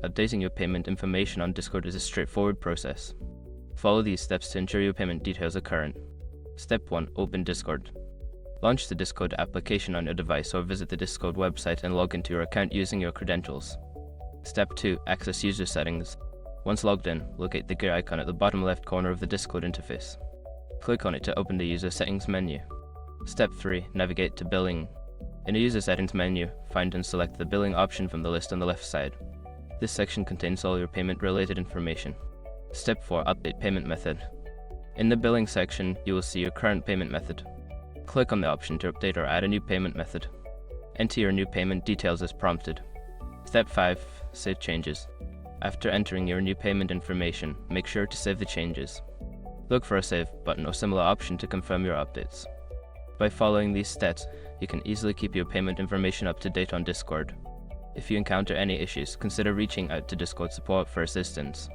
updating your payment information on Discord is a straightforward process. Follow these steps to ensure your payment details are current. Step 1. Open Discord. Launch the Discord application on your device or visit the Discord website and log into your account using your credentials. Step 2. Access user settings. Once logged in, locate the gear icon at the bottom left corner of the Discord interface. Click on it to open the user settings menu. Step 3. Navigate to billing. In the user settings menu, find and select the billing option from the list on the left side. This section contains all your payment-related information. Step 4. Update payment method. In the billing section, you will see your current payment method. Click on the option to update or add a new payment method. Enter your new payment details as prompted. Step 5. Save changes. After entering your new payment information, make sure to save the changes. Look for a save button or similar option to confirm your updates. By following these steps, you can easily keep your payment information up to date on Discord. If you encounter any issues, consider reaching out to Discord support for assistance.